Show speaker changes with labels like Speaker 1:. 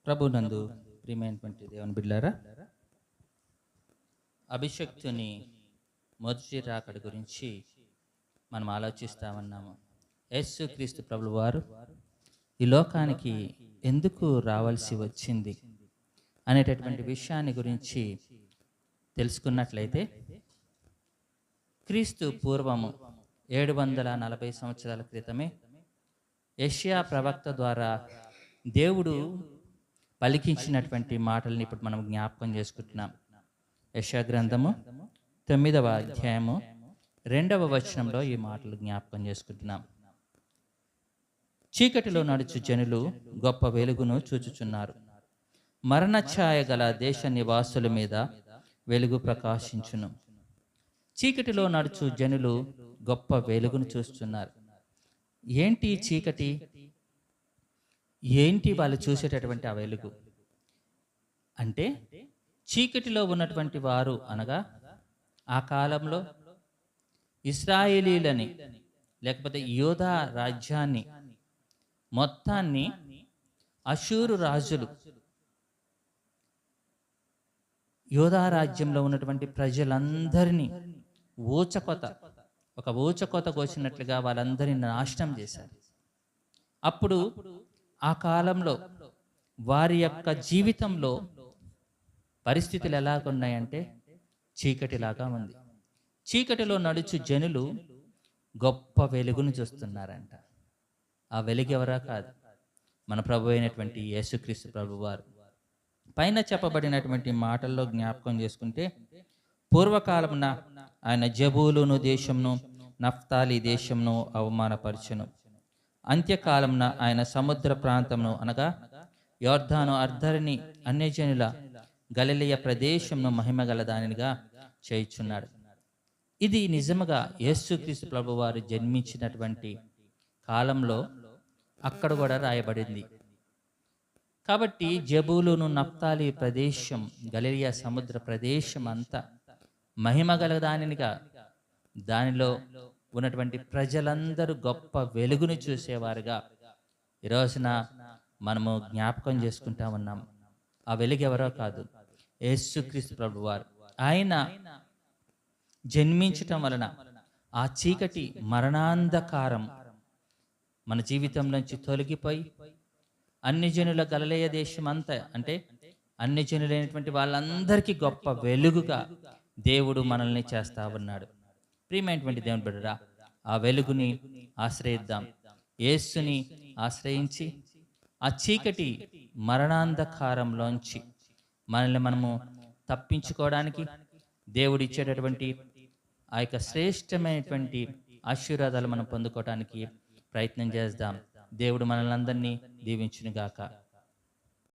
Speaker 1: ప్రభునందు ప్రియమైనటువంటి దేవుని బిడ్డలారా, అభిషక్తుని మొదటి రాకడ గురించి మనం ఆలోచిస్తా ఉన్నాము. యేసు క్రీస్తు ప్రభువు వారు ఈ లోకానికి ఎందుకు రావాల్సి వచ్చింది అనేటటువంటి విషయాన్ని గురించి తెలుసుకున్నట్లయితే, క్రీస్తు పూర్వము 740 సంవత్సరాల క్రితమే యెషయా ప్రవక్త ద్వారా దేవుడు పలికించినటువంటి మాటల్ని ఇప్పుడు మనం జ్ఞాపకం చేసుకుంటున్నాం. యెషయా గ్రంథము 9వ అధ్యాయము 2వ వచనంలో ఈ మాటలు జ్ఞాపకం చేసుకుంటున్నాం. చీకటిలో నడుచు జనులు గొప్ప వెలుగును చూచుచున్నారు. మరణఛాయ గల దేశ నివాసుల మీద వెలుగు ప్రకాశించును. చీకటిలో నడుచు జనులు గొప్ప వెలుగును చూస్తున్నారు. ఏంటి చీకటి? ఏంటి వాళ్ళు చూసేటటువంటి ఆ వెలుగు అంటే, చీకటిలో ఉన్నటువంటి వారు అనగా ఆ కాలంలో ఇశ్రాయేలీలని లేకపోతే యోధా రాజ్యాన్ని మొత్తాన్ని అషూరు రాజులు యోధా రాజ్యంలో ఉన్నటువంటి ప్రజలందరినీ ఒక ఊచకోత కోసినట్లుగా వాళ్ళందరినీ నాశనం చేశారు. అప్పుడు ఆ కాలంలో వారి యొక్క జీవితంలో పరిస్థితులు ఎలాగున్నాయంటే చీకటిలాగా ఉంది. చీకటిలో నడుచు జనులు గొప్ప వెలుగును చూస్తున్నారంట. ఆ వెలుగు ఎవరా కాదు, మన ప్రభు అయినటువంటి యేసుక్రీస్తు ప్రభు వారు. పైన చెప్పబడినటువంటి మాటల్లో జ్ఞాపకం చేసుకుంటే, పూర్వకాలమున ఆయన జబూలును దేశంను నఫ్తాలి దేశంను అవమానపరచును. అంత్యకాలంన ఆయన సముద్ర ప్రాంతమును అనగా యోర్దాను అర్ధరిని అన్యజనుల గలిలయ ప్రదేశంను మహిమగల దానిగా చేయుచున్నాడు. ఇది నిజముగా యేసుక్రీస్తు ప్రభు వారు జన్మించినటువంటి కాలంలో అక్కడ కూడా రాయబడింది. కాబట్టి జబూలును నఫ్తాలి ప్రదేశం, గలిలయ సముద్ర ప్రదేశం అంతా మహిమగల దానినిగా, దానిలో ఉన్నటువంటి ప్రజలందరూ గొప్ప వెలుగును చూసేవారుగా ఈ రోజున మనము జ్ఞాపకం చేసుకుంటా ఉన్నాం. ఆ వెలుగు ఎవరో కాదు, యేసుక్రీస్తు ప్రభు వారు. ఆయన జన్మించటం వలన ఆ చీకటి మరణాంధకారం మన జీవితం నుంచి తొలగిపోయి అన్ని జనుల గలిలయ దేశం అంతా అంటే అన్ని జనులైనటువంటి వాళ్ళందరికీ గొప్ప వెలుగుగా దేవుడు మనల్ని చేస్తా ఉన్నాడు. ప్రియమైనటువంటి దేవుని బిడ్డరా, ఆ వెలుగుని ఆశ్రయిద్దాం. యేసుని ఆశ్రయించి ఆ చీకటి మరణాంధకారంలోంచి మనల్ని మనము తప్పించుకోవడానికి దేవుడు ఇచ్చేటటువంటి ఆ యొక్క శ్రేష్టమైనటువంటి ఆశీర్వాదాలు మనం పొందుకోవడానికి ప్రయత్నం చేద్దాం. దేవుడు మనల్ని అందరినీ దీవించునుగాక.